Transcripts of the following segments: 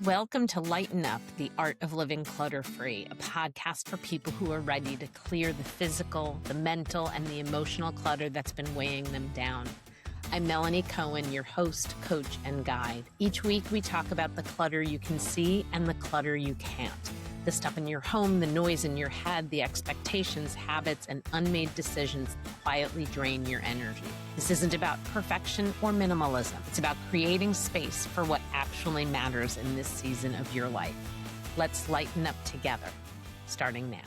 Welcome to Lighten Up, the Art of Living Clutter-Free, a podcast for people who are ready to clear the physical, the mental, and the emotional clutter that's been weighing them down. I'm Melanie Cohen, your host, coach, and guide. Each week, we talk about the clutter you can see and the clutter you can't. The stuff in your home, the noise in your head, the expectations, habits, and unmade decisions that quietly drain your energy. This isn't about perfection or minimalism. It's about creating space for what actually matters in this season of your life. Let's lighten up together, starting now.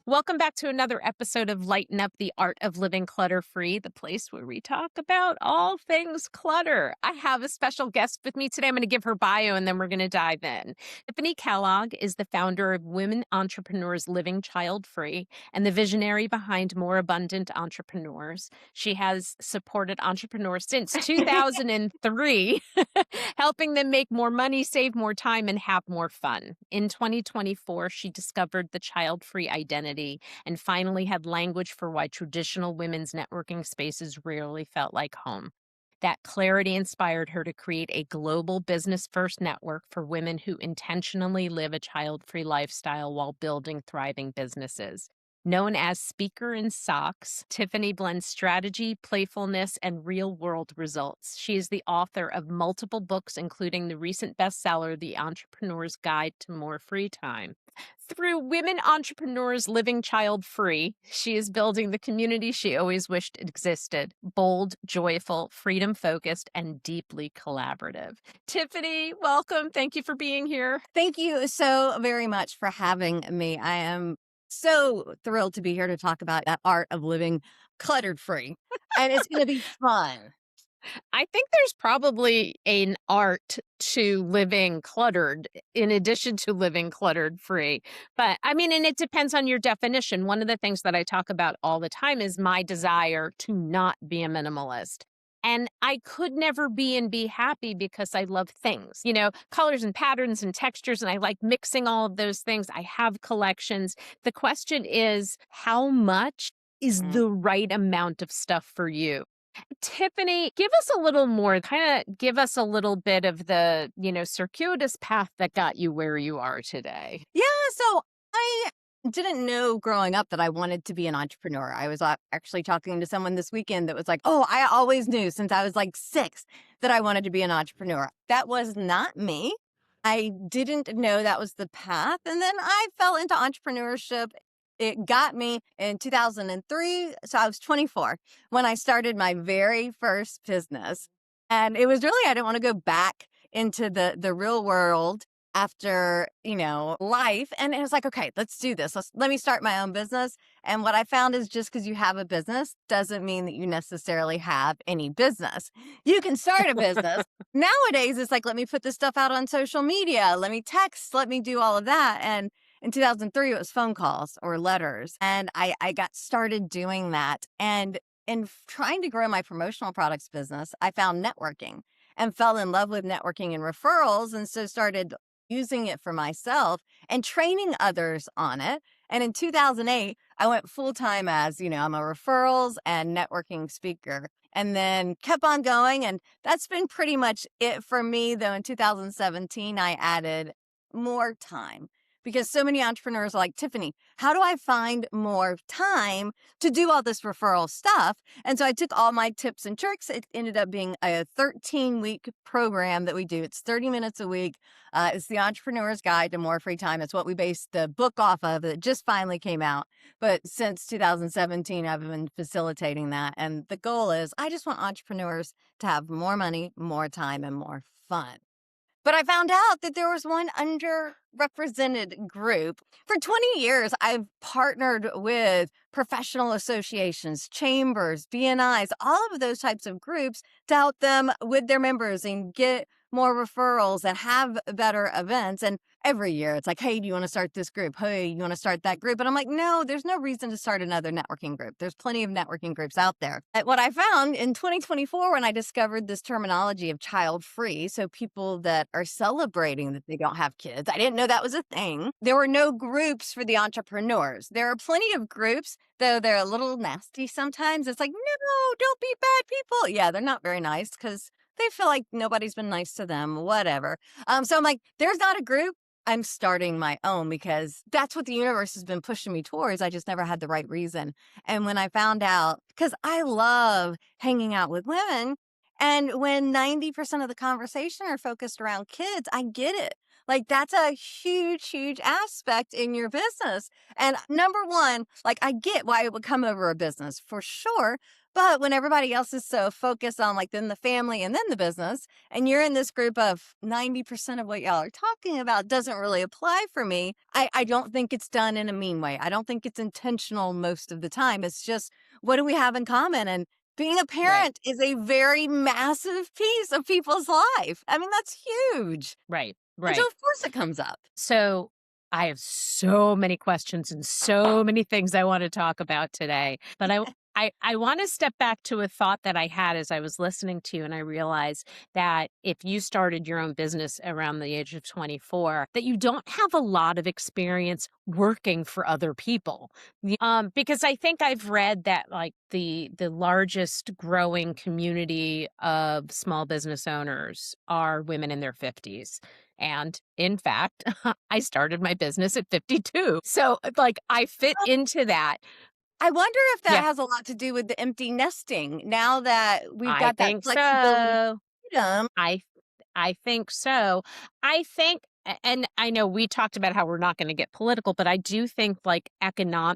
Welcome back to another episode of Lighten Up, the Art of Living Clutter-Free, the place where we talk about all things clutter. I have a special guest with me today. I'm going to give her bio and then we're going to dive in. Tiffanie Kellogg is the founder of Women Entrepreneurs Living Child-Free and the visionary behind More Abundant Entrepreneurs. She has supported entrepreneurs since 2003, helping them make more money, save more time, and have more fun. In 2024, she discovered the child-free identity and finally had language for why traditional women's networking spaces rarely felt like home. That clarity inspired her to create a global business-first network for women who intentionally live a child-free lifestyle while building thriving businesses. Known as Speaker in Socks, Tiffanie blends strategy, playfulness, and real-world results. She is the author of multiple books, including the recent bestseller, The Entrepreneur's Guide to More Free Time. Through Women Entrepreneurs Living Child-Free, she is building the community she always wished existed: bold, joyful, freedom-focused, and deeply collaborative. Tiffanie, welcome. Thank you for being here. Thank you so very much for having me. I am so thrilled to be here to talk about that art of living cluttered free. And it's going to be fun. I think there's probably an art to living cluttered in addition to living cluttered free. But I mean, and it depends on your definition. One of the things that I talk about all the time is my desire to not be a minimalist. And I could never be and be happy because I love things, colors and patterns and textures, and I like mixing all of those things. I have collections. The question is, how much is the right amount of stuff for you? Tiffanie, give us a little more, give us a little bit of the, circuitous path that got you where you are today. Yeah, so I didn't know growing up that I wanted to be an entrepreneur. I was actually talking to someone this weekend that was like, oh, I always knew since I was like 6 that I wanted to be an entrepreneur. That was not me. I didn't know that was the path. And then I fell into entrepreneurship. It got me in 2003. So I was 24 when I started my very first business. And it was really, I didn't want to go back into the real world after, life. And it was like, okay, let's do this. Let me start my own business. And what I found is just because you have a business doesn't mean that you necessarily have any business. You can start a business. Nowadays, it's like, let me put this stuff out on social media. Let me text. Let me do all of that. And in 2003, it was phone calls or letters. And I got started doing that. And in trying to grow my promotional products business, I found networking and fell in love with networking and referrals. And so started using it for myself and training others on it. And in 2008, I went full-time as, I'm a referrals and networking speaker, and then kept on going. And that's been pretty much it for me, though. In 2017, I added more time. Because so many entrepreneurs are like, Tiffanie, how do I find more time to do all this referral stuff? And so I took all my tips and tricks. It ended up being a 13-week program that we do. It's 30 minutes a week. It's the Entrepreneur's Guide to More Free Time. It's what we based the book off of. It just finally came out. But since 2017, I've been facilitating that. And the goal is I just want entrepreneurs to have more money, more time, and more fun. But I found out that there was one underrepresented group. For 20 years, I've partnered with professional associations, chambers, BNIs, all of those types of groups to help them with their members and get more referrals and have better events. And every year it's like, hey, do you want to start this group? Hey, you want to start that group? And I'm like, no, there's no reason to start another networking group. There's plenty of networking groups out there. And what I found in 2024, when I discovered this terminology of child free, so people that are celebrating that they don't have kids, I didn't know that was a thing. There were no groups for the entrepreneurs. There are plenty of groups, though they're a little nasty sometimes. It's like, no, don't be bad people. Yeah, they're not very nice because they feel like nobody's been nice to them, whatever. So I'm like, there's not a group. I'm starting my own because that's what the universe has been pushing me towards. I just never had the right reason. And when I found out, because I love hanging out with women, and when 90% of the conversation are focused around kids, I get it. Like, that's a huge, huge aspect in your business. And number one, like, I get why it would come over a business for sure. But when everybody else is so focused on like then the family and then the business, and you're in this group of 90% of what y'all are talking about doesn't really apply for me. I don't think it's done in a mean way. I don't think it's intentional most of the time. It's just, what do we have in common? And being a Right. parent is a very massive piece of people's life. I mean, that's huge. Right. And so Right. of course it comes up. So I have so many questions and so many things I want to talk about today. But I want to step back to a thought that I had as I was listening to you, and I realized that if you started your own business around the age of 24, that you don't have a lot of experience working for other people. Because I think I've read that like the largest growing community of small business owners are women in their 50s. And in fact, I started my business at 52. So, like, I fit into that. I wonder if that Yeah, has a lot to do with the empty nesting now that we've I got that think flexibility so. freedom. I I think so. I think and I know we talked about how we're not going to get political, but I do think like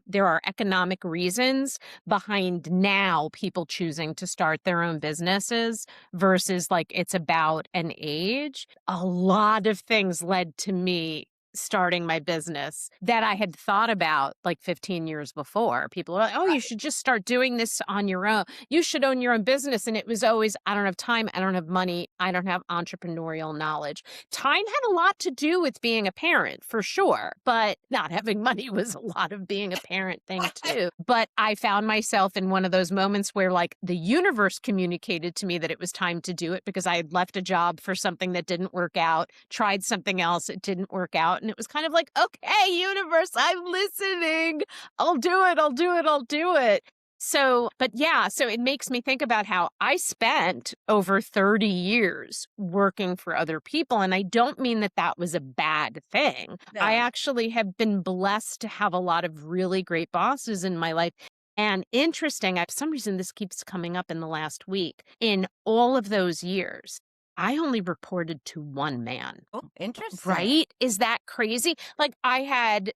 there are economic reasons behind now people choosing to start their own businesses versus like it's about an age. A lot of things led to me starting my business that I had thought about like 15 years before. People are like, "Oh, you should just start doing this on your own. You should own your own business." And it was always, I don't have time. I don't have money. I don't have entrepreneurial knowledge. Time had a lot to do with being a parent for sure, but not having money was a lot of being a parent thing too. But I found myself in one of those moments where like the universe communicated to me that it was time to do it because I had left a job for something that didn't work out, tried something else, it didn't work out. And it was kind of like, okay, universe, I'm listening. I'll do it. I'll do it. I'll do it. So, but yeah, so it makes me think about how I spent over 30 years working for other people. And I don't mean that that was a bad thing. I No. actually have been blessed to have a lot of really great bosses in my life. And interesting, for some reason, this keeps coming up in the last week. In all of those years, I only reported to one man. Oh, interesting. Right? Is that crazy? Like I had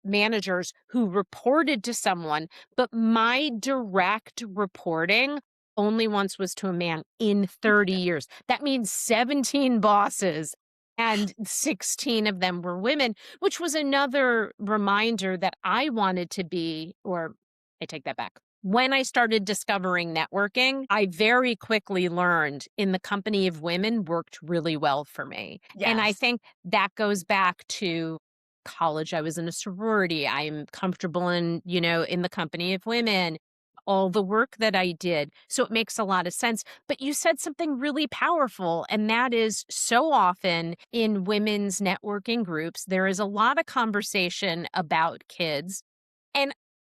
managers who reported to someone, but my direct reporting only once was to a man in 30 years. That means 17 bosses and 16 of them were women, which was another reminder that I wanted to be, or I take that back. When I started discovering networking, I very quickly learned in the company of women worked really well for me. And I Yes. think that goes back to college. I was in a sorority. I'm comfortable in the company of women, all the work that I did. So it makes a lot of sense. But you said something really powerful, and that is so often in women's networking groups, there is a lot of conversation about kids. And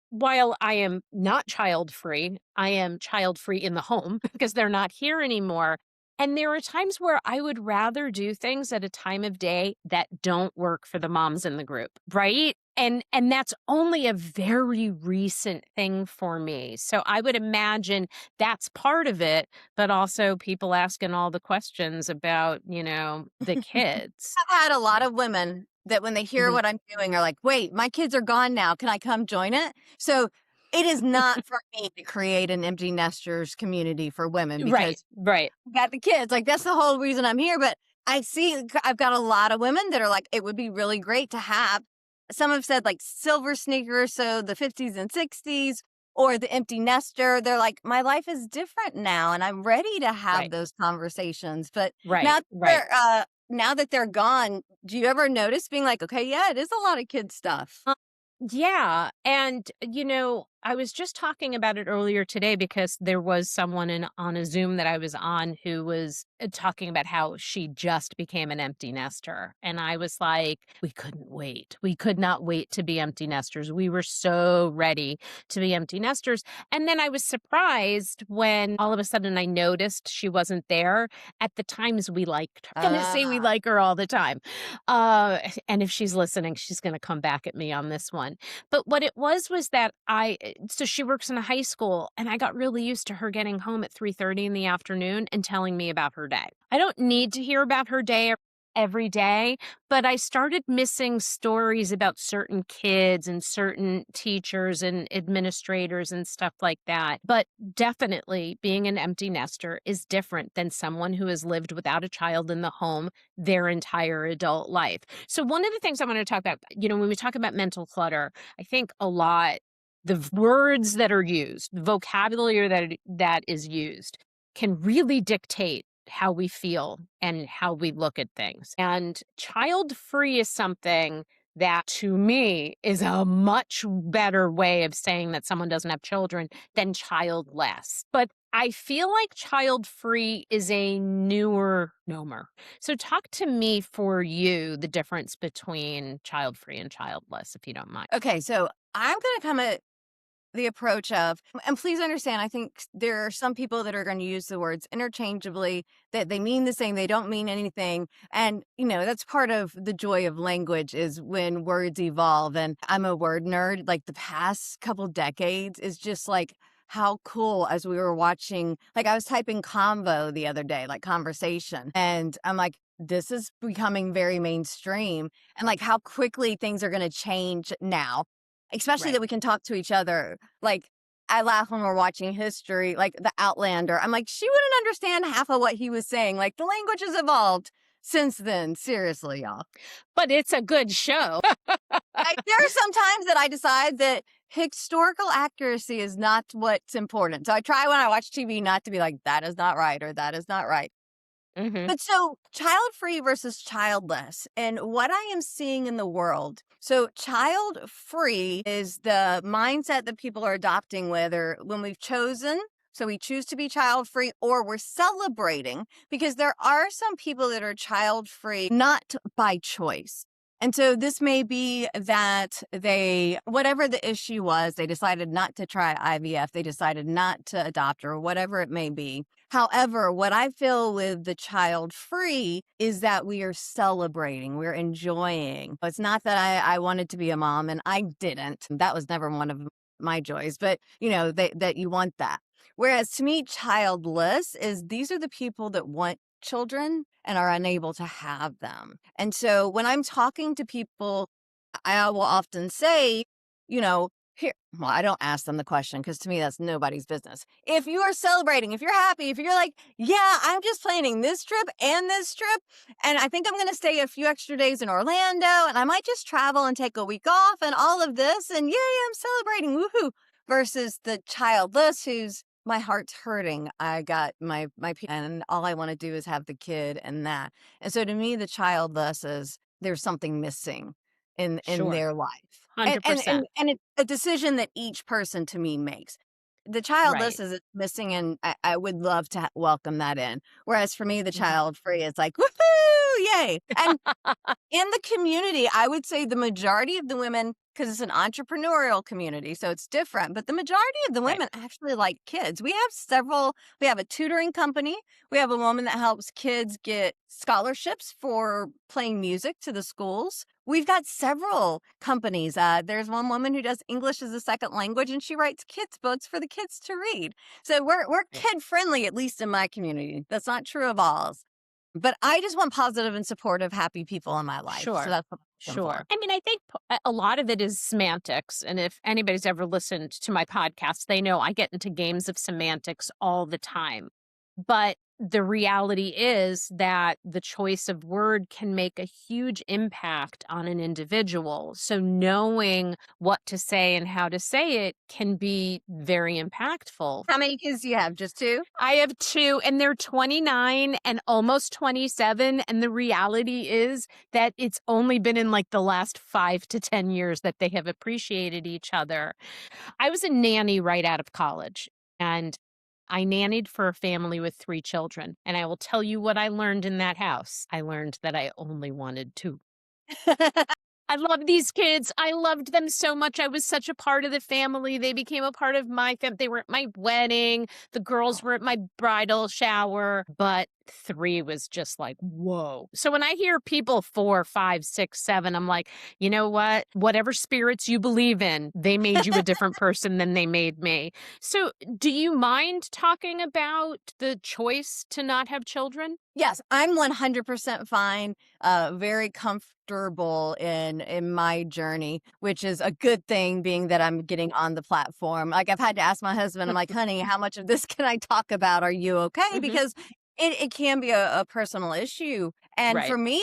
while I am not child free, I am child free in the home because they're not here anymore. And there are times where I would rather do things at a time of day that don't work for the moms in the group, right? And that's only a very recent thing for me. So I would imagine that's part of it, but also people asking all the questions about, the kids. I've had a lot of women that when they hear Mhm. what I'm doing are like, wait, my kids are gone now. Can I come join it? So it is not for me to create an empty nesters community for women Right, because right, I got the kids. Like, that's the whole reason I'm here. But I've got a lot of women that are like, it would be really great to have. Some have said like silver sneakers, so the 50s and 60s, or the empty nester. They're like, my life is different now, and I'm ready to have right, those conversations. But right, right. now that they're gone, do you ever notice being like, okay, yeah, it is a lot of kid stuff? Yeah. And, I was just talking about it earlier today because there was someone on a Zoom that I was on who was talking about how she just became an empty nester. And I was like, we couldn't wait. We could not wait to be empty nesters. We were so ready to be empty nesters. And then I was surprised when all of a sudden I noticed she wasn't there at the times we liked her. I'm going to say we like her all the time. And if she's listening, she's going to come back at me on this one. But what it was that so she works in a high school, and I got really used to her getting home at 3:30 in the afternoon and telling me about her day. I don't need to hear about her day every day, but I started missing stories about certain kids and certain teachers and administrators and stuff like that. But definitely being an empty nester is different than someone who has lived without a child in the home their entire adult life. So one of the things I want to talk about, when we talk about mental clutter, I think a lot the words that are used, the vocabulary that is used can really dictate how we feel and how we look at things. And child-free is something that, to me, is a much better way of saying that someone doesn't have children than childless. But I feel like child-free is a newer nomer. So talk to me for you, the difference between child-free and childless, if you don't mind. Okay, so I'm going to come at the approach of, and please understand, I think there are some people that are going to use the words interchangeably, that they mean the same, they don't mean anything. And, that's part of the joy of language is when words evolve. And I'm a word nerd. Like the past couple decades is just like how cool as we were watching, like I was typing convo the other day, like conversation. And I'm like, this is becoming very mainstream, and like how quickly things are going to change now. Especially Right. that we can talk to each other. Like, I laugh when we're watching history, like The Outlander. I'm like, she wouldn't understand half of what he was saying. Like, the language has evolved since then. Seriously, y'all. But it's a good show. There are some times that I decide that historical accuracy is not what's important. So I try when I watch TV not to be like, that is not right or that is not right. Mm-hmm. But so child-free versus childless, and what I am seeing in the world. So child-free is the mindset that people are adopting, whether when we've chosen, so we choose to be child-free, or we're celebrating, because there are some people that are child-free not by choice. And so this may be that whatever the issue was, they decided not to try IVF, they decided not to adopt, or whatever it may be. However, what I feel with the child-free is that we are celebrating, we're enjoying. It's not that I wanted to be a mom, and I didn't. That was never one of my joys, but that you want that. Whereas to me, childless is these are the people that want children and are unable to have them. And so when I'm talking to people, I will often say, here, well, I don't ask them the question because to me, that's nobody's business. If you are celebrating, if you're happy, if you're like, yeah, I'm just planning this trip, and I think I'm going to stay a few extra days in Orlando, and I might just travel and take a week off and all of this, and yay, I'm celebrating, woohoo, versus the childless who's, my heart's hurting. I got my and all I want to do is have the kid and that. And so to me, the childless is there's something missing in Sure. their life. 100%. And it's a decision that each person to me makes. The childless is missing, and I would love to welcome that in. Whereas for me, the child-free is like, woohoo, yay. And in the community, I would say the majority of the women, because it's an entrepreneurial community, so it's different, but the majority of the women actually like kids. We have a tutoring company. We have a woman that helps kids get scholarships for playing music to the schools. We've got several companies. There's one woman who does English as a second language, and she writes kids' books for the kids to read. So we're kid-friendly, at least in my community. That's not true of all's. But I just want positive and supportive, happy people in my life. Sure. So that's what I'm looking for. I mean, I think a lot of it is semantics. And if anybody's ever listened to my podcast, they know I get into games of semantics all the time. But the reality is that the choice of word can make a huge impact on an individual. So knowing what to say and how to say it can be very impactful. How many kids do you have? Just two? I have two, and they're 29 and almost 27. And the reality is that it's only been in like the last 5 to 10 years that they have appreciated each other. I was a nanny right out of college, and I nannied for a family with 3 children. And I will tell you what I learned in that house. I learned that I only wanted two. I love these kids. I loved them so much. I was such a part of the family. They became a part of my family. They were at my wedding. The girls were at my bridal shower. But 3 was just like, whoa. So when I hear people 4, 5, 6, 7, I'm like, you know what? Whatever spirits you believe in, they made you a different person than they made me. So do you mind talking about the choice to not have children? Yes, I'm 100% fine, very comfortable in my journey, which is a good thing being that I'm getting on the platform. Like, I've had to ask my husband, I'm like, "Honey, how much of this can I talk about? Are you okay?" Mhm. Because it can be a personal issue. And Right. for me,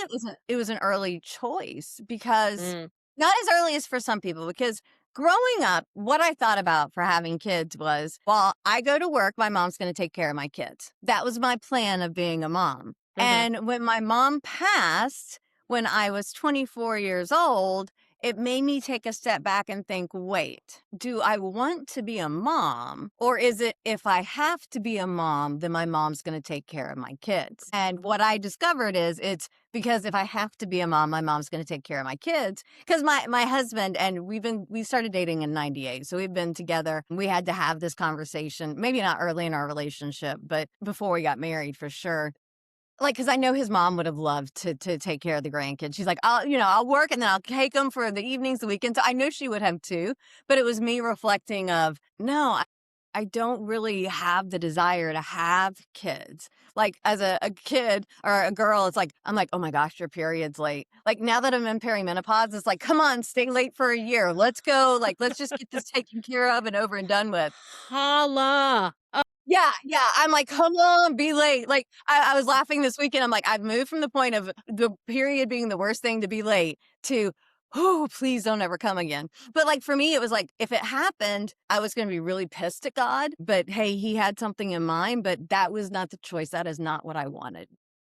it was an early choice because Mm. not as early as for some people, because growing up, what I thought about for having kids was, while I go to work, my mom's going to take care of my kids. That was my plan of being a mom. Mhm. And when my mom passed, when I was 24 years old, it made me take a step back and think, wait, do I want to be a mom? Or is it, if I have to be a mom, then my mom's going to take care of my kids? And what I discovered is it's because if I have to be a mom, my mom's going to take care of my kids. Because my husband, and we started dating in 98. So we've been together. We had to have this conversation, maybe not early in our relationship, but before we got married for sure. Like, because I know his mom would have loved to take care of the grandkids. She's like, I'll work and then I'll take them for the evenings, the weekends. I know she would have too, but it was me reflecting of, no, I don't really have the desire to have kids. Like, as a kid or a girl, it's like, I'm like, oh my gosh, your period's late. Like, now that I'm in perimenopause, it's like, come on, stay late for a year. Let's go. Like, let's just get this taken care of and over and done with. Holla. Yeah, yeah, I'm like, "Come on, be late." Like, I was laughing this weekend, I'm like, I've moved from the point of the period being the worst thing to be late to, "Oh, please don't ever come again." But, like, for me, it was like, if it happened, I was gonna be really pissed at God, but hey, he had something in mind, but that was not the choice, that is not what I wanted.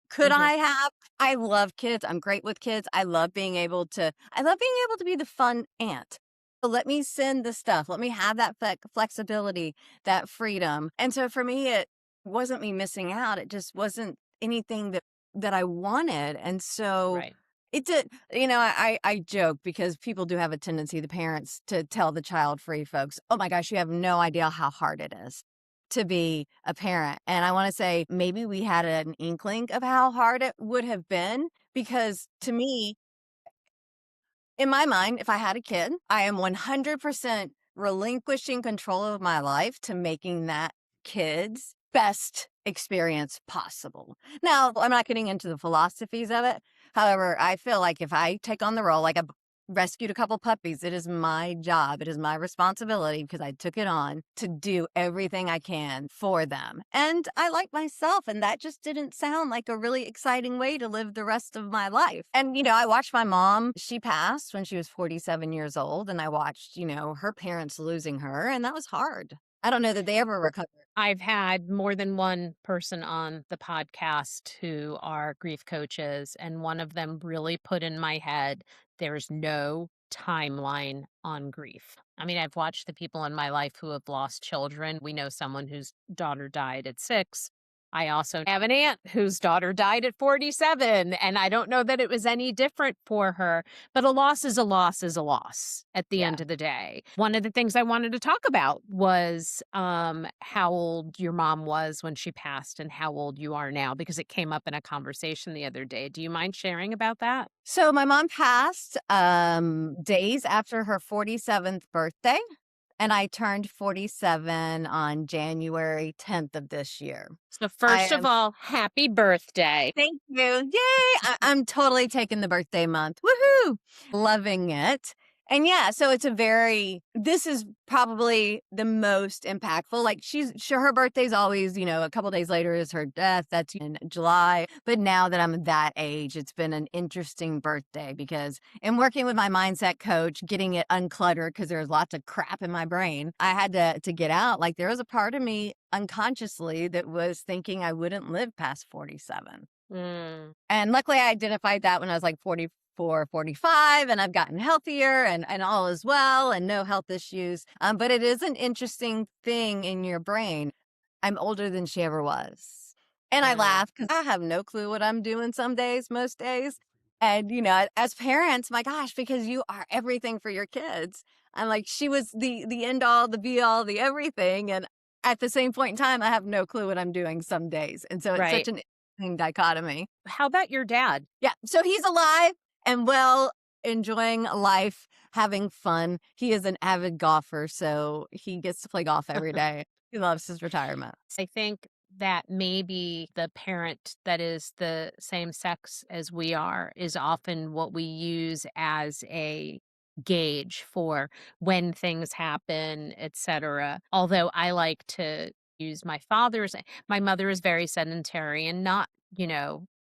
Could Mhm. I have? I love kids. I'm great with kids. I love being able to be the fun aunt. So let me send the stuff. Let me have that flexibility, that freedom. And so for me, it wasn't me missing out. It just wasn't anything that I wanted. And so Right. it did, I joke because people do have a tendency, the parents, to tell the child free folks, oh my gosh, you have no idea how hard it is to be a parent. And I want to say maybe we had an inkling of how hard it would have been because to me, in my mind, if I had a kid, I am 100% relinquishing control of my life to making that kid's best experience possible. Now, I'm not getting into the philosophies of it. However, I feel like if I take on the role, like I've rescued a couple puppies, it is my job, it is my responsibility because I took it on to do everything I can for them. And I like myself, and that just didn't sound like a really exciting way to live the rest of my life. And, I watched my mom, she passed when she was 47 years old, and I watched, her parents losing her, and that was hard. I don't know that they ever recovered. I've had more than one person on the podcast who are grief coaches, and one of them really put in my head there's no timeline on grief. I mean, I've watched the people in my life who have lost children. We know someone whose daughter died at 6. I also have an aunt whose daughter died at 47, and I don't know that it was any different for her. But a loss is a loss is a loss at the Yeah. end of the day. One of the things I wanted to talk about was how old your mom was when she passed and how old you are now, because it came up in a conversation the other day. Do you mind sharing about that? So my mom passed days after her 47th birthday, and I turned 47 on January 10th of this year. So I first of am all, happy birthday. Thank you. Yay! I'm totally taking the birthday month. Woohoo! Loving it. And yeah, so this is probably the most impactful. Like her birthday's always, a couple days later is her death. That's in July. But now that I'm that age, it's been an interesting birthday because in working with my mindset coach, getting it uncluttered because there's lots of crap in my brain, I had to get out. Like there was a part of me unconsciously that was thinking I wouldn't live past 47. Mm. And luckily I identified that when I was like 44, 45, and I've gotten healthier and all is well and no health issues. But it is an interesting thing in your brain. I'm older than she ever was. And I Mm. laugh because I have no clue what I'm doing some days, most days. And, as parents, my gosh, because you are everything for your kids. I'm like, she was the end all, the be all, the everything. And at the same point in time, I have no clue what I'm doing some days. And so it's such Right. an interesting dichotomy. How about your dad? Yeah, so he's alive and well, enjoying life, having fun. He is an avid golfer, so he gets to play golf every day. He loves his retirement. I think that maybe the parent that is the same sex as we are is often what we use as a gauge for when things happen, etc. Although I like to use my mother is very sedentary and not,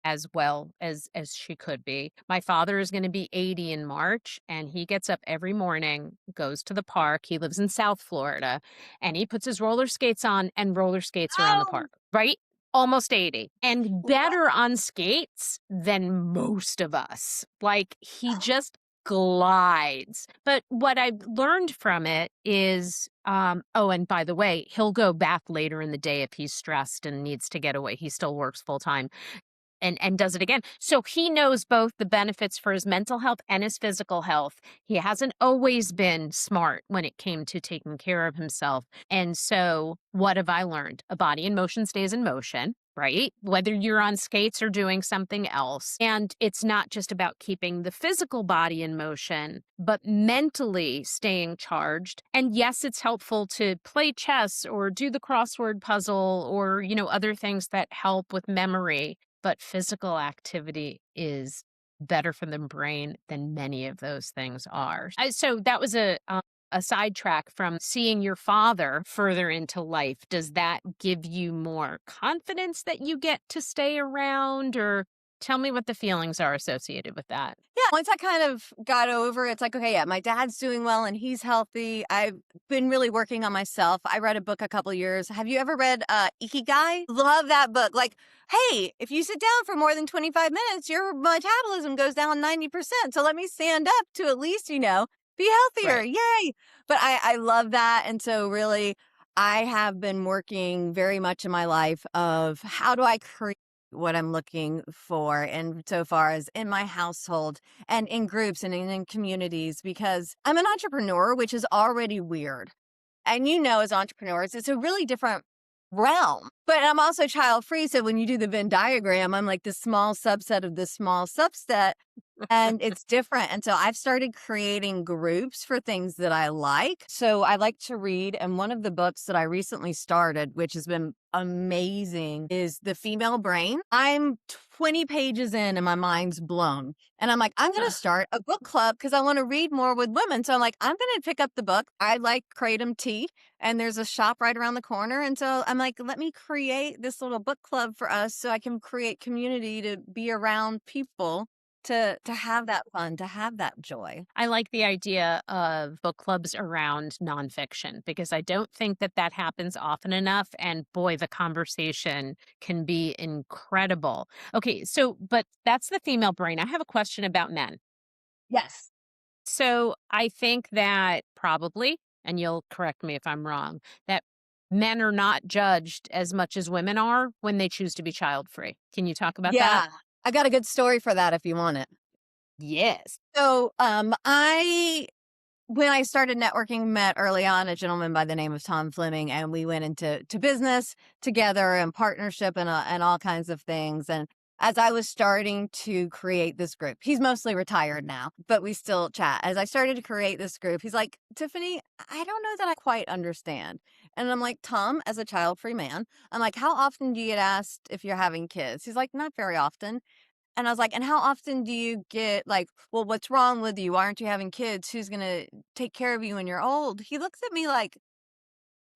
as well as she could be. My father is going to be 80 in March and he gets up every morning, goes to the park. He lives in South Florida and he puts his roller skates on and roller skates around the Oh, park, right? Almost 80 and what? better on skates than most of us. Like he just glides. But what I've learned from it is, oh, and by the way, he'll go back later in the day if he's stressed and needs to get away. He still works full time and does it again. So he knows both the benefits for his mental health and his physical health. He hasn't always been smart when it came to taking care of himself. And so what have I learned? A body in motion stays in motion, right? Whether you're on skates or doing something else. And it's not just about keeping the physical body in motion, but mentally staying charged. And yes, it's helpful to play chess or do the crossword puzzle or, other things that help with memory, but physical activity is better for the brain than many of those things are. So that was a sidetrack from seeing your father further into life. Does that give you more confidence that you get to stay around, or tell me what the feelings are associated with that? Yeah, once I kind of got over it's like, okay, yeah, my dad's doing well and he's healthy. I've been really working on myself. I read a book a couple years. Have you ever read Ikigai? Love that book. Like, hey, if you sit down for more than 25 minutes, your metabolism goes down 90%. So let me stand up to at least, be healthier. Right. Yay. But I love that. And so really, I have been working very much in my life of how do I create what I'm looking for, and so far as in my household and in groups and in communities, because I'm an entrepreneur, which is already weird. And as entrepreneurs, it's a really different realm. But I'm also child free. So when you do the Venn diagram, I'm like the small subset of the small subset. And it's different. And so I've started creating groups for things that I like. So I like to read. And one of the books that I recently started, which has been amazing, is The Female Brain. I'm 20 pages in and my mind's blown. And I'm like, I'm going to start a book club because I want to read more with women. So I'm like, I'm going to pick up the book. I like Kratom tea and there's a shop right around the corner. And so I'm like, let me create this little book club for us so I can create community to be around people to have that fun, to have that joy. I like the idea of book clubs around nonfiction because I don't think that that happens often enough. And boy, the conversation can be incredible. Okay, but that's the female brain. I have a question about men. Yes. So I think that probably, and you'll correct me if I'm wrong, that men are not judged as much as women are when they choose to be child free. Can you talk about that? Yeah. I got a good story for that if you want it. Yes. So, when I started networking, met early on a gentleman by the name of Tom Fleming, and we went into business together and partnership and all kinds of things. And as I was starting to create this group, he's mostly retired now, but we still chat. As I started to create this group, he's like, Tiffanie, I don't know that I quite understand. And I'm like, Tom, as a child free man, I'm like, how often do you get asked if you're having kids? He's like, not very often. And I was like, and how often do you get like, well, what's wrong with you? Why aren't you having kids? Who's going to take care of you when you're old? He looks at me like,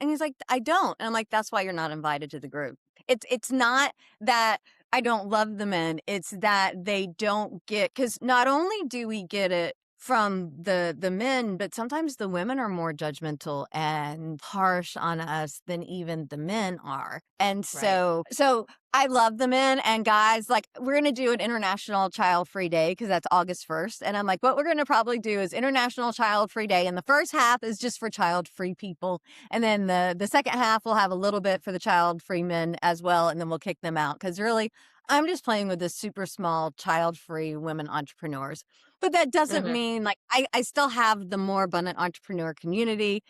and he's like, I don't. And I'm like, that's why you're not invited to the group. It's not that I don't love the men. It's that they don't get, because not only do we get it from the men, but sometimes the women are more judgmental and harsh on us than even the men are. And Right. so I love the men and guys. Like, we're going to do an International Child Free Day because that's August 1st. And I'm like, what we're going to probably do is International Child Free Day. And the first half is just for child free people. And then the second half will have a little bit for the child free men as well. And then we'll kick them out. Because really, I'm just playing with the super small child free women entrepreneurs. But that doesn't Mhm. mean like I still have the more abundant entrepreneur community,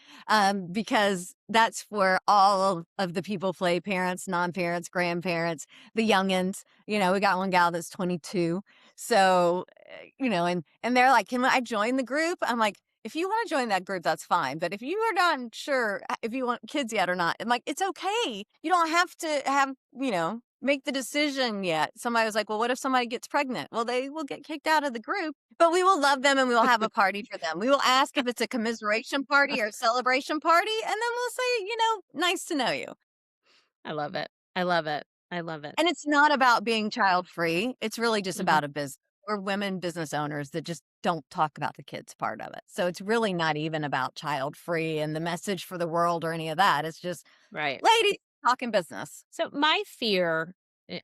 because that's for all of the people play parents, non-parents, grandparents, the youngins. We got one gal that's 22. So, and they're like, can I join the group? I'm like, if you want to join that group, that's fine. But if you are not sure if you want kids yet or not, I'm like, it's okay. You don't have to make the decision yet. Somebody was like, well, what if somebody gets pregnant? Well, they will get kicked out of the group, but we will love them and we will have a party for them. We will ask if it's a commiseration party or a celebration party. And then we'll say, nice to know you. I love it. I love it. I love it. And it's not about being child free. It's really just Mhm. about a business. We're women business owners that just don't talk about the kids part of it. So it's really not even about child free and the message for the world or any of that. It's just Right. ladies talking business. So my fear,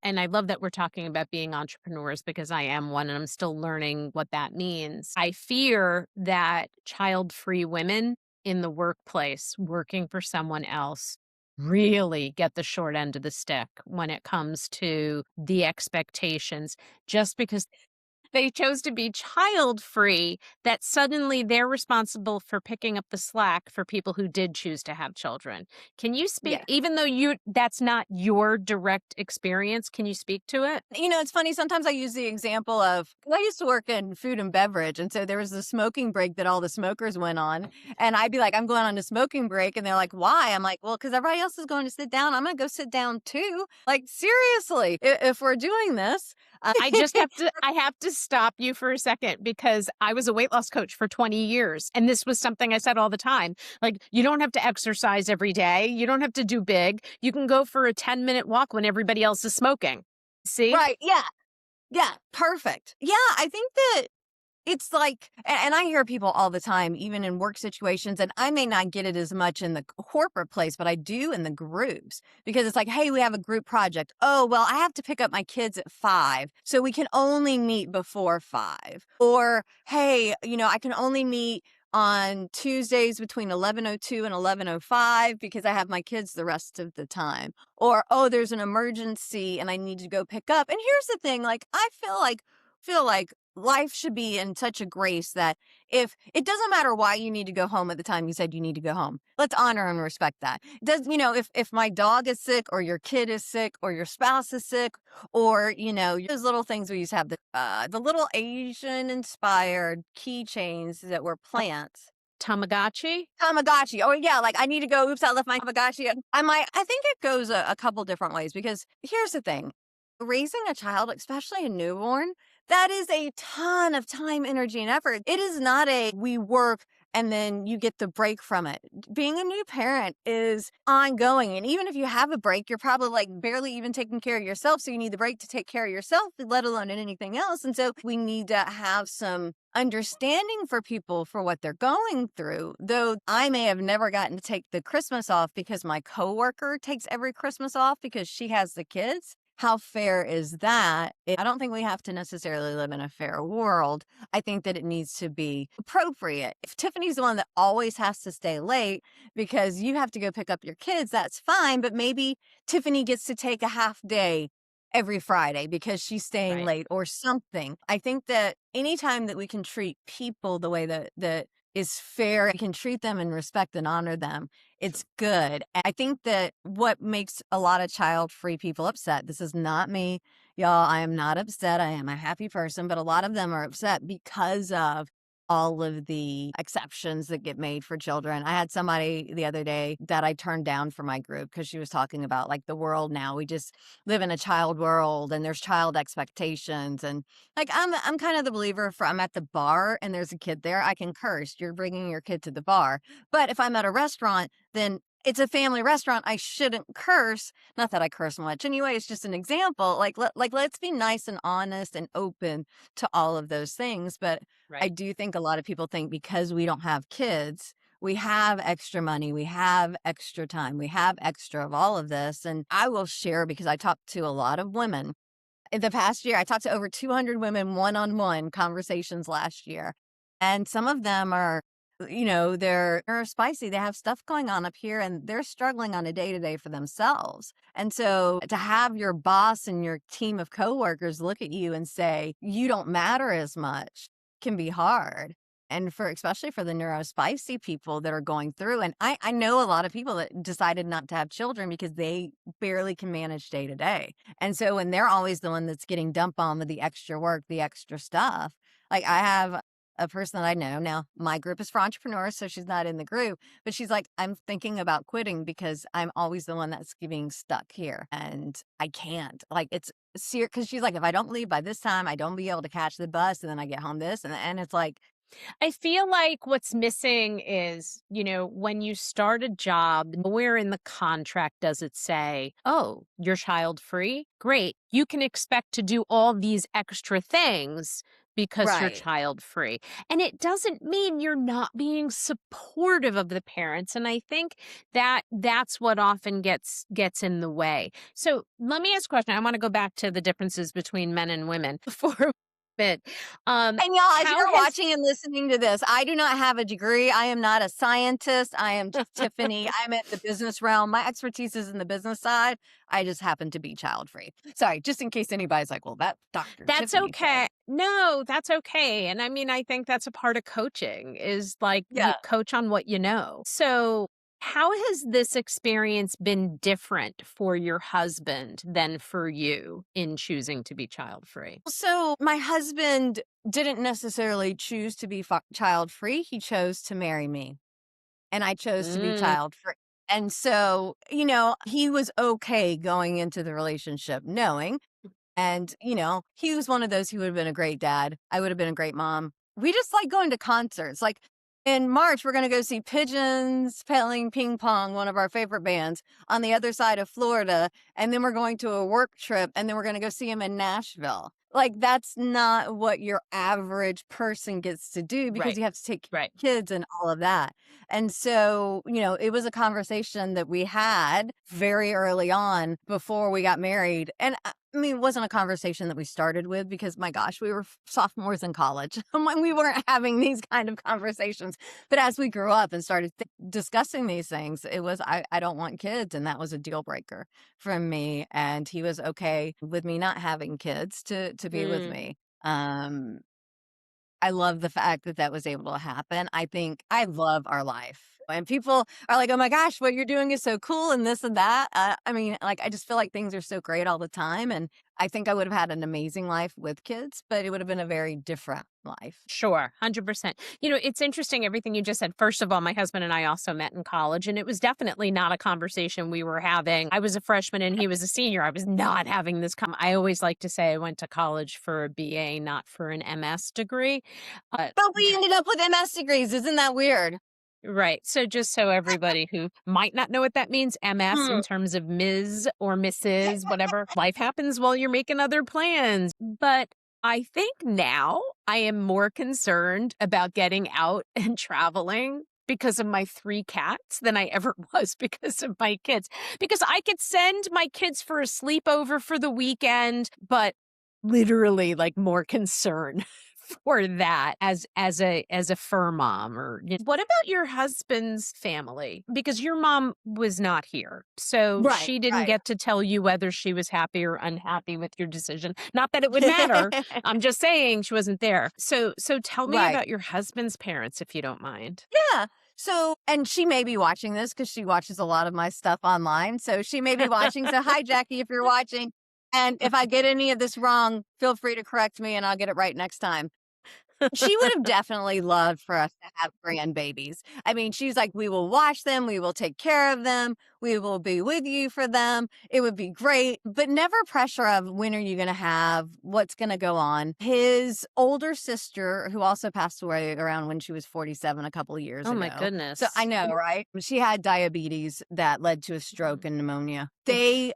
and I love that we're talking about being entrepreneurs because I am one and I'm still learning what that means. I fear that child-free women in the workplace working for someone else really get the short end of the stick when it comes to the expectations just because they chose to be child free, that suddenly they're responsible for picking up the slack for people who did choose to have children. Can you speak, Yeah. even though that's not your direct experience, can you speak to it? It's funny. Sometimes I use the example of I used to work in food and beverage. And so there was the smoking break that all the smokers went on. And I'd be like, I'm going on a smoking break. And they're like, why? I'm like, well, because everybody else is going to sit down. I'm going to go sit down too. Like, seriously, if we're doing this, I have to stop you for a second because I was a weight loss coach for 20 years. And this was something I said all the time. Like, you don't have to exercise every day. You don't have to do big. You can go for a 10-minute walk when everybody else is smoking. See? right. Yeah. Yeah. Perfect. Yeah. I think that it's like, and I hear people all the time, even in work situations, and I may not get it as much in the corporate place, but I do in the groups because it's like, hey, we have a group project. Oh, well, I have to pick up my kids at 5, so we can only meet before 5. Or, hey, I can only meet on Tuesdays between 11:02 and 11:05 because I have my kids the rest of the time. Or, oh, there's an emergency and I need to go pick up. And here's the thing, like, I feel like life should be in such a grace that if it doesn't matter why you need to go home at the time you said you need to go home, let's honor and respect that. Does if my dog is sick or your kid is sick or your spouse is sick, or those little things we used to have, the little Asian inspired keychains that were plants. Tamagotchi? Tamagotchi. Oh yeah, like I need to go. Oops, I left my Tamagotchi. I think it goes a couple different ways because here's the thing: raising a child, especially a newborn, that is a ton of time, energy, and effort. It is not a we work and then you get the break from it. Being a new parent is ongoing. And even if you have a break, you're probably like barely even taking care of yourself. So you need the break to take care of yourself, let alone in anything else. And so we need to have some understanding for people for what they're going through. Though I may have never gotten to take the Christmas off because my coworker takes every Christmas off because she has the kids. How fair is that? I don't think we have to necessarily live in a fair world. I think that it needs to be appropriate. If Tiffany's the one that always has to stay late because you have to go pick up your kids, that's fine. But maybe Tiffany gets to take a half day every Friday because she's staying Right. late or something. I think that anytime that we can treat people the way that is fair, we can treat them and respect and honor them, it's good. I think that what makes a lot of child-free people upset, this is not me, y'all, I am not upset. I am a happy person, but a lot of them are upset because of all of the exceptions that get made for children. I had somebody the other day that I turned down for my group because she was talking about like the world now. We just live in a child world and there's child expectations. And like I'm kind of the believer for I'm at the bar and there's a kid there, I can curse. You're bringing your kid to the bar. But if I'm at a restaurant, then it's a family restaurant. I shouldn't curse. Not that I curse much. Anyway, it's just an example. Let's be nice and honest and open to all of those things. But I Right. do think a lot of people think because we don't have kids, we have extra money, we have extra time, we have extra of all of this. And I will share because I talked to a lot of women. In the past year, I talked to over 200 women one-on-one conversations last year. And some of them are, they're spicy. They have stuff going on up here and they're struggling on a day-to-day for themselves. And so to have your boss and your team of coworkers look at you and say, you don't matter as much can be hard. And especially for the neurospicy people that are going through. And I know a lot of people that decided not to have children because they barely can manage day to day. And so when they're always the one that's getting dumped on with the extra work, the extra stuff, like I have a person that I know now, my group is for entrepreneurs, so she's not in the group, but she's like, I'm thinking about quitting because I'm always the one that's getting stuck here and I can't. Like it's serious because she's like, if I don't leave by this time, I don't be able to catch the bus and then I get home this. And it's like, I feel like what's missing is, when you start a job, where in the contract does it say, oh, you're child free? Great. You can expect to do all these extra things because you're right. child free. And it doesn't mean you're not being supportive of the parents. And I think that that's what often gets in the way. So let me ask a question. I want to go back to the differences between men and women for a bit. And y'all, as How you're has watching and listening to this, I do not have a degree. I am not a scientist. I am just Tiffany. I'm in the business realm. My expertise is in the business side. I just happen to be child free. Sorry, just in case anybody's like, well, that Dr. That's Tiffany said. okay. No, that's okay. And I mean, I think that's a part of coaching is like you Yeah. coach on what you know. So, how has this experience been different for your husband than for you in choosing to be child free? So my husband didn't necessarily choose to be child free. He chose to marry me and I chose to be Mm, child free. And so, he was okay going into the relationship knowing. And, he was one of those who would have been a great dad. I would have been a great mom. We just like going to concerts. Like in March, we're going to go see Pigeons playing ping pong, one of our favorite bands, on the other side of Florida. And then we're going to a work trip and then we're going to go see him in Nashville. Like that's not what your average person gets to do because right, you have to take right. kids and all of that. And so, it was a conversation that we had very early on before we got married. And I mean, it wasn't a conversation that we started with because my gosh, we were sophomores in college when we weren't having these kind of conversations. But as we grew up and started discussing these things, it was, I don't want kids. And that was a deal breaker for me. And he was okay with me not having kids to be with Mm. me. I love the fact that that was able to happen. I think I love our life. And people are like, oh my gosh, what you're doing is so cool and this and that. I mean, like, I just feel like things are so great all the time. And I think I would have had an amazing life with kids, but it would have been a very different life. Sure, 100%. It's interesting everything you just said. First of all, my husband and I also met in college, and it was definitely not a conversation we were having. I was a freshman and he was a senior. I was not having this. I always like to say I went to college for a BA, not for an MS degree. Uh, But we ended up with MS degrees. Isn't that weird? right. So just so everybody who might not know what that means, MS Hmm. in terms of Ms. or Mrs., whatever, life happens while you're making other plans. But I think now I am more concerned about getting out and traveling because of my 3 cats than I ever was because of my kids. Because I could send my kids for a sleepover for the weekend, but literally like more concern for that as a fur mom what about your husband's family? Because your mom was not here. So Right, she didn't right. get to tell you whether she was happy or unhappy with your decision. Not that it would matter. I'm just saying she wasn't there. So tell me Right. about your husband's parents if you don't mind. Yeah. So, and she may be watching this because she watches a lot of my stuff online. So she may be watching. So, hi, Jackie, if you're watching. And if I get any of this wrong, feel free to correct me and I'll get it right next time. She would have definitely loved for us to have grandbabies. I mean, she's like, "We will watch them, we will take care of them, we will be with you for them. It would be great," but never pressure of when are you gonna have, what's gonna go on. His older sister, who also passed away around when she was 47 a couple of years Oh my ago. So I goodness. know, right? She had diabetes that led to a stroke and pneumonia.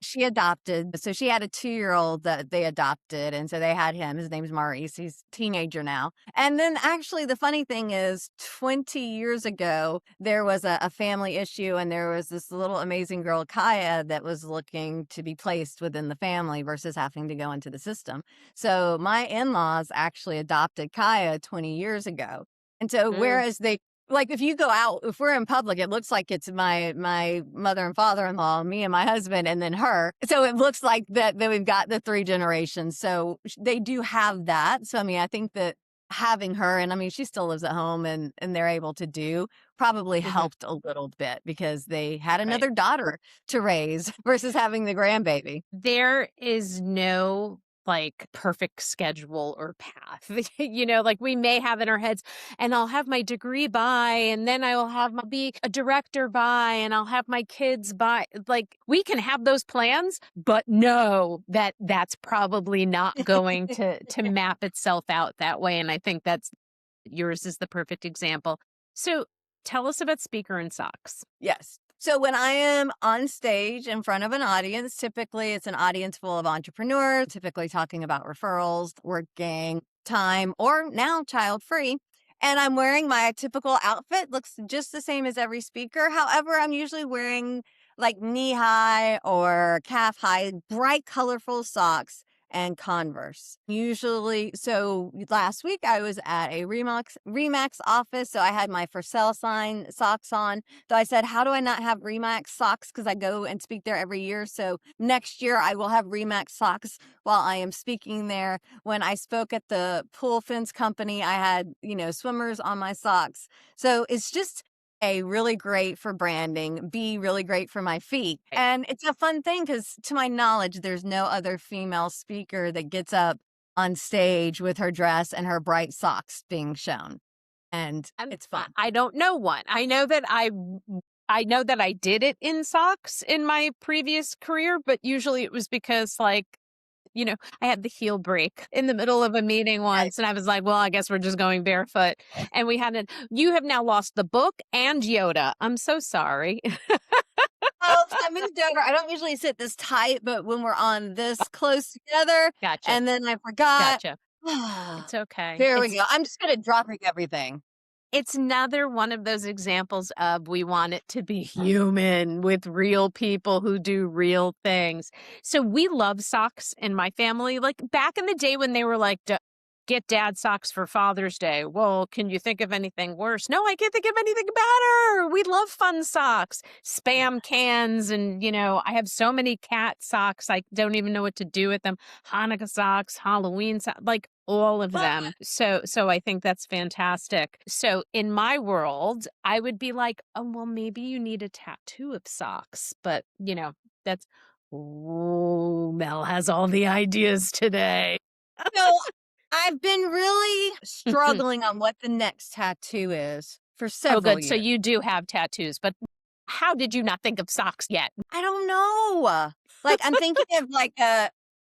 She adopted, so she had a 2-year-old that they adopted, and so they had him. His name's Maurice. He's a teenager now. And then actually the funny thing is 20 years ago, there was a family issue and there was this little amazing girl, Kaya, that was looking to be placed within the family versus having to go into the system. So my in-laws actually adopted Kaya 20 years ago. And so Mm. whereas they like if you go out, if we're in public, it looks like it's my mother and father-in-law, me and my husband, and then her. So it looks like that we've got the 3 generations. So they do have that. So I mean, I think that having her, and I mean, she still lives at home and they're able to do, probably Mhm. helped a little bit because they had Right. another daughter to raise versus having the grandbaby. There is no like perfect schedule or path. Like we may have in our heads, and I'll have my degree by, and then I will have my be a director by, and I'll have my kids by. Like we can have those plans, but no, that's probably not going to map itself out that way. And I think that's yours is the perfect example. So tell us about Speaker and Socks. Yes. So when I am on stage in front of an audience, typically it's an audience full of entrepreneurs, typically talking about referrals, working time, or now child free. And I'm wearing my typical outfit, looks just the same as every speaker. However, I'm usually wearing like knee high or calf high, bright, colorful socks and Converse. Usually, so last week I was at a Remax office, so I had my for sale sign socks on. So I said, how do I not have Remax socks? Because I go and speak there every year. So next year I will have Remax socks while I am speaking there. When I spoke at the pool fence company, I had, swimmers on my socks. So it's just A, really great for branding, B, really great for my feet. Right. And it's a fun thing because, to my knowledge, there's no other female speaker that gets up on stage with her dress and her bright socks being shown. And And it's fun. I don't know one. I know that I did it in socks in my previous career, but usually it was because I had the heel break in the middle of a meeting once and I was like, well, I guess we're just going barefoot. And you have now lost the book and Yoda. I'm so sorry. Oh, I moved over. I don't usually sit this tight, but when we're on this close together, Gotcha. and then I forgot. Gotcha. It's okay. There we go. I'm just good at dropping everything. It's another one of those examples of we want it to be human with real people who do real things. So we love socks in my family. Like back in the day when they were like, get dad socks for Father's Day. Well, can you think of anything worse? No, I can't think of anything better. We love fun socks, spam cans. And, I have so many cat socks. I don't even know what to do with them. Hanukkah socks, Halloween socks, like all of them. So I think that's fantastic. So in my world, I would be like, oh, well, maybe you need a tattoo of socks. But, that's, oh, Mel has all the ideas today. So I've been really struggling on what the next tattoo is for Oh, several good. So years. you do have tattoos, but how did you not think of socks yet? I don't know. Like, I'm thinking of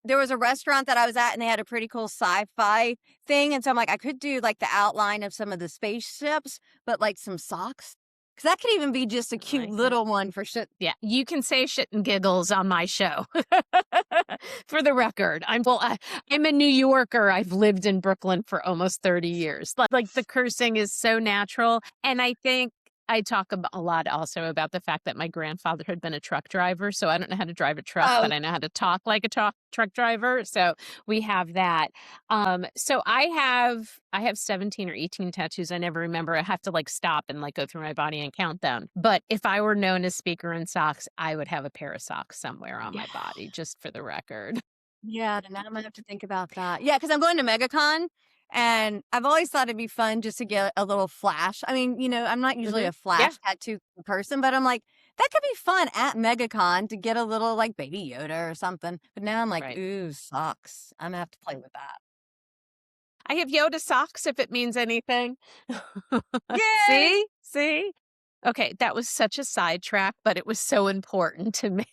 there was a restaurant that I was at and they had a pretty cool sci-fi thing. And so I'm like, I could do like the outline of some of the spaceships, but like some socks. Because that could even be just a I cute like it. little one for shit. Yeah, you can say shit and giggles on my show. For the record, I'm a New Yorker. I've lived in Brooklyn for almost 30 years. Like the cursing is so natural. And I think I talk a lot also about the fact that my grandfather had been a truck driver. So I don't know how to drive a truck, Oh, but I know how to talk like a truck driver. So we have that. So I have 17 or 18 tattoos. I never remember. I have to like stop and like go through my body and count them. But if I were known as Speaker in Socks, I would have a pair of socks somewhere on yeah. my body, just for the record. Yeah, then I'm gonna have to think about that. Yeah, because I'm going to MegaCon, and I've always thought it'd be fun just to get a little flash. I mean, I'm not usually Hmm. a Yeah. flash tattoo person, but I'm like, that could be fun at MegaCon to get a little like Baby Yoda or something. But now I'm like, Right. ooh, socks. I'm gonna have to play with that. I have Yoda socks if it means anything. Yay! See? See? Okay, that was such a sidetrack, but it was so important to me.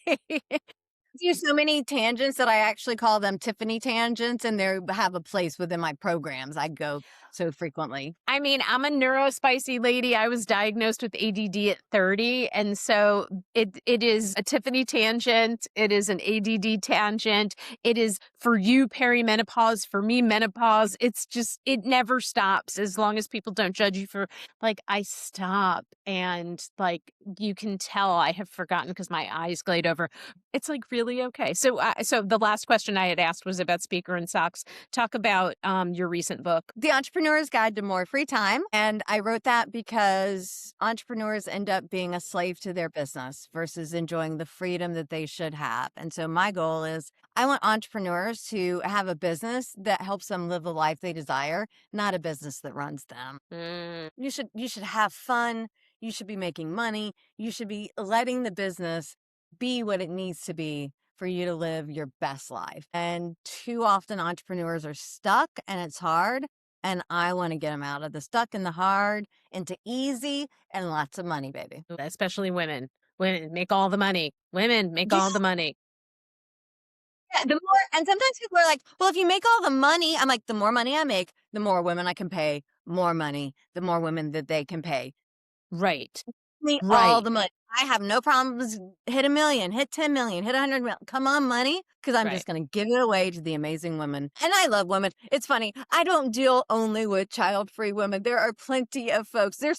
Do so many tangents that I actually call them Tiffanie tangents, and they have a place within my programs. I go so frequently. I mean, I'm a neurospicy lady. I was diagnosed with ADD at 30. And so it is a Tiffany tangent. It is an ADD tangent. It is for you perimenopause, for me menopause. It's just, it never stops as long as people don't judge you for like, I stop and like you can tell I have forgotten because my eyes glade over. It's like really okay. So the last question I had asked was about Speaker and Socks. Talk about your recent book. The Entrepreneur's Guide to More Free Time. And I wrote that because entrepreneurs end up being a slave to their business versus enjoying the freedom that they should have. And so my goal is I want entrepreneurs to have a business that helps them live the life they desire, not a business that runs them. Mm. You should have fun. You should be making money. You should be letting the business be what it needs to be for you to live your best life. And too often entrepreneurs are stuck and it's hard. And I want to get them out of the stuck and the hard into easy and lots of money, baby. Especially women. Women make all the money. Women make Yeah, all the money. the more, and sometimes people are like, well, if you make all the money, I'm like, the more money I make, the more women I can pay, more money, the more women that they can pay. Right. Me all Right. the money. I have no problems. Hit 1,000,000, hit 10,000,000, hit 100,000,000. Come on, money, because I'm Right. just going to give it away to the amazing women. And I love women. It's funny. I don't deal only with child-free women. There are plenty of folks. I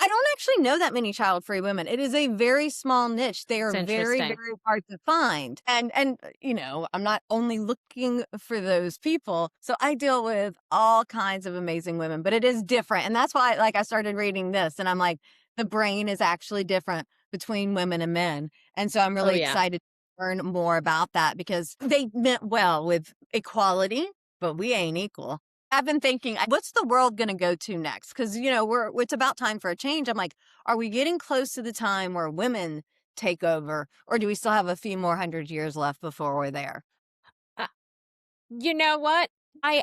don't actually know that many child-free women. It is a very small niche. They are It's very, interesting. very hard to find. And I'm not only looking for those people. So I deal with all kinds of amazing women, but it is different. And that's why, like, I started reading this, and I'm like, the brain is actually different between women and men. And so I'm Oh, really yeah. excited to learn more about that because they meant well with equality, but we ain't equal. I've been thinking, what's the world going to go to next? Because, it's about time for a change. I'm like, are we getting close to the time where women take over, or do we still have a few more hundred years left before we're there? Uh, you know what? I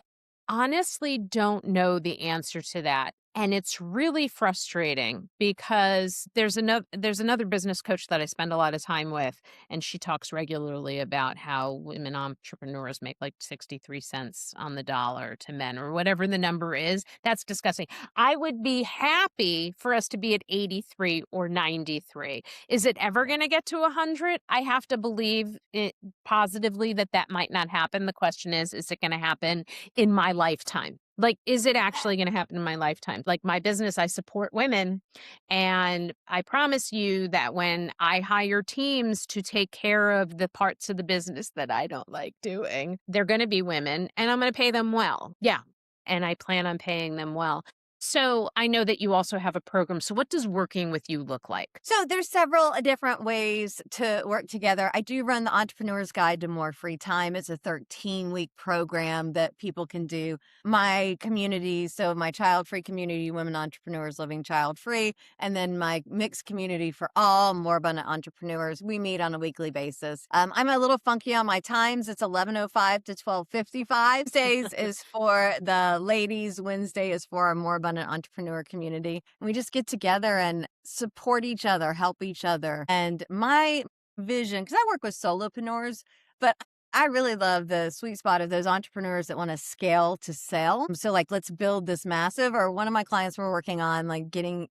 honestly don't know the answer to that. And it's really frustrating because there's another business coach that I spend a lot of time with, and she talks regularly about how women entrepreneurs make like 63 cents on the dollar to men or whatever the number is. That's disgusting. I would be happy for us to be at 83 or 93. Is it ever going to get to 100? I have to believe it positively that that might not happen. The question is it going to happen in my lifetime? Like, is it actually going to happen in my lifetime? Like my business, I support women. And I promise you that when I hire teams to take care of the parts of the business that I don't like doing, they're going to be women and I'm going to pay them well. Yeah. And I plan on paying them well. So I know that you also have a program. So what does working with you look like? So there's several different ways to work together. I do run the Entrepreneur's Guide to More Free Time. It's a 13-week program that people can do. My community, so my child-free community, women entrepreneurs living child-free, and then my mixed community for all more abundant entrepreneurs. We meet on a weekly basis. I'm a little funky on my times. It's 11:05 to 12:55. Tuesdays is for the ladies. Wednesday is for our more abundant entrepreneur community. And we just get together and support each other, help each other. And my vision, because I work with solopreneurs, but I really love the sweet spot of those entrepreneurs that want to scale to sell. So, like, let's build this massive, or one of my clients we're working on, like, getting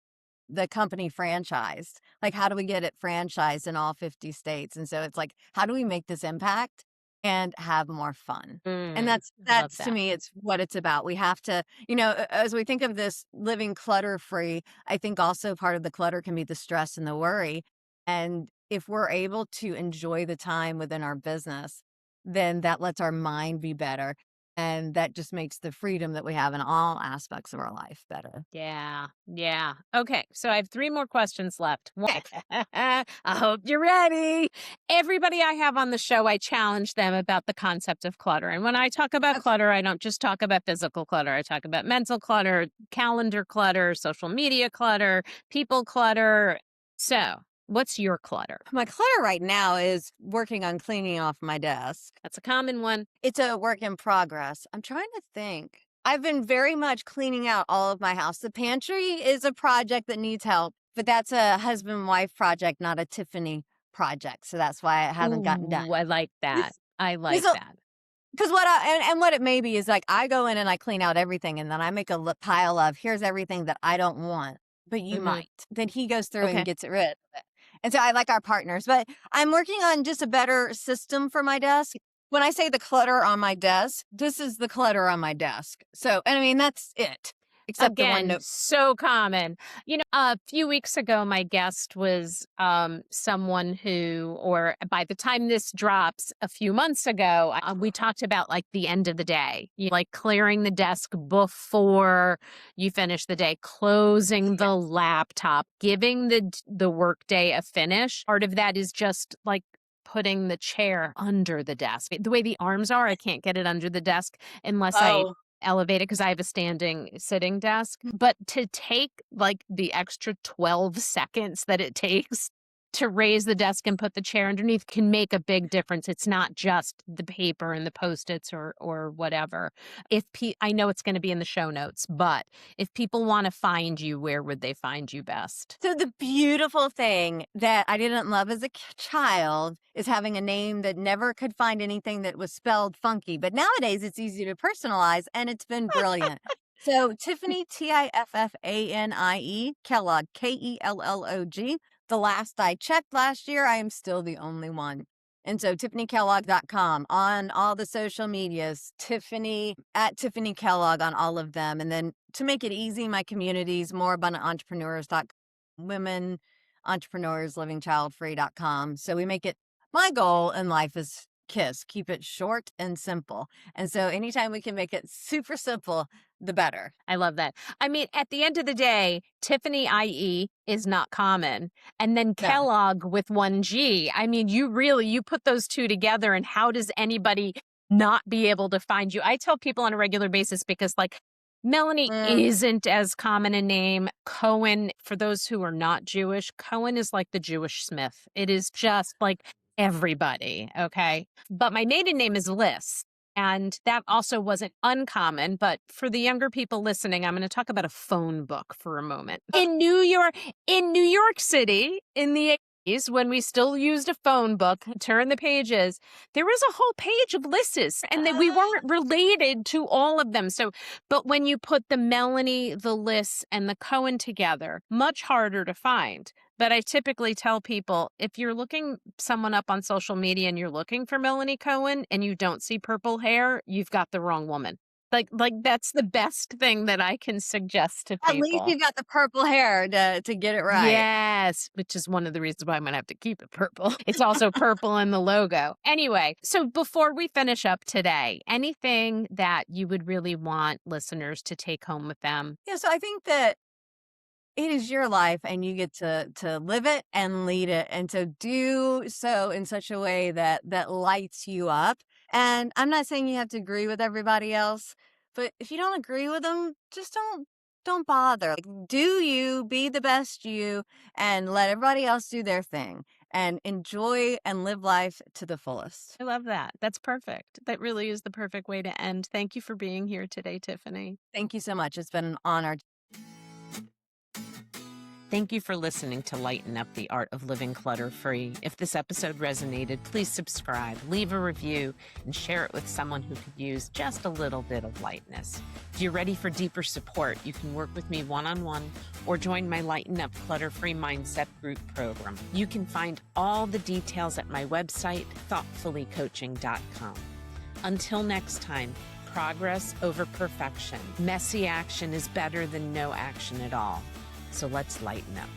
the company franchised. Like, how do we get it franchised in all 50 states? And so it's like, how do we make this impact and have more fun? And that's I love that's to that. me, it's what it's about. We have to, as we think of this living clutter free, I think also part of the clutter can be the stress and the worry. And if we're able to enjoy the time within our business, then that lets our mind be better. And that just makes the freedom that we have in all aspects of our life better. Yeah. Yeah. Okay. So I have three more questions left. Okay. I hope you're ready. Everybody I have on the show, I challenge them about the concept of clutter. And when I talk about Okay. clutter, I don't just talk about physical clutter. I talk about mental clutter, calendar clutter, social media clutter, people clutter. So, what's your clutter? My clutter right now is working on cleaning off my desk. That's a common one. It's a work in progress. I'm trying to think. I've been very much cleaning out all of my house. The pantry is a project that needs help, but that's a husband and wife project, not a Tiffany project. So that's why it hasn't gotten done. Ooh, I like that. I like Because that. what and what it may be is like I go in and I clean out everything, and then I make a pile of here's everything that I don't want, but you Mhm. might. Then he goes through Okay. and gets rid of it. And so I like our partners, but I'm working on just a better system for my desk. When I say the clutter on my desk, this is the clutter on my desk. So, and I mean, that's it, except the one Again, note. so common. A few weeks ago, my guest was someone who, or by the time this drops, a few months ago, we talked about like the end of the day, like clearing the desk before you finish the day, closing the laptop, giving the workday a finish. Part of that is just like putting the chair under the desk. The way the arms are, I can't get it under the desk unless I Oh, elevated because I have a standing sitting desk. But to take like the extra 12 seconds that it takes to raise the desk and put the chair underneath can make a big difference. It's not just the paper and the Post-its or whatever. I know it's going to be in the show notes, but if people want to find you, where would they find you best? so the beautiful thing that I didn't love as a child is having a name that never could find anything that was spelled funky. But nowadays it's easy to personalize, and it's been brilliant. So Tiffanie, Tiffanie, Kellogg, Kellog. The last I checked last year, I am still the only one. And so TiffanyKellogg.com on all the social medias, Tiffany at Tiffanie Kellogg on all of them. And then to make it easy, my communities, moreabundantentrepreneurs.com, women entrepreneurs livingchildfree.com. So we make it, my goal in life is keep it short and simple. And so anytime we can make it super simple, the better. I love that. I mean, at the end of the day, Tiffany IE is not common. And then No. Kellogg with one G. I mean, you put those two together, and how does anybody not be able to find you? I tell people on a regular basis because like Melanie isn't as common a name. Cohen, for those who are not Jewish, Cohen is like the Jewish Smith. It is just like everybody. Okay. But my maiden name is Liz. And that also wasn't uncommon. But for the younger people listening, I'm going to talk about a phone book for a moment. In New York City, in the 80s, when we still used a phone book, turn the pages, there was a whole page of lists, and that we weren't related to all of them. So, but when you put the Melanie, the Liz, and the Cohen together, much harder to find. But I typically tell people, if you're looking someone up on social media and you're looking for Melanie Cohen and you don't see purple hair, you've got the wrong woman. Like that's the best thing that I can suggest to At least people. you got the purple hair to get it right. Yes, which is one of the reasons why I'm going to have to keep it purple. It's also purple in the logo. Anyway, so before we finish up today, anything that you would really want listeners to take home with them? Yeah, so I think that it is your life and you get to live it and lead it, and to do so in such a way that lights you up. And I'm not saying you have to agree with everybody else, but if you don't agree with them, just don't bother. Like, do you, be the best you, and let everybody else do their thing, and enjoy and live life to the fullest. I love that. That's perfect. That really is the perfect way to end. Thank you for being here today, Tiffanie. Thank you so much. It's been an honor. Thank you for listening to Lighten Up the Art of Living Clutter-Free. If this episode resonated, please subscribe, leave a review, and share it with someone who could use just a little bit of lightness. If you're ready for deeper support, you can work with me one-on-one or join my Lighten Up Clutter-Free Mindset Group program. You can find all the details at my website, thoughtfullycoaching.com. Until next time, progress over perfection. Messy action is better than no action at all. So let's lighten up.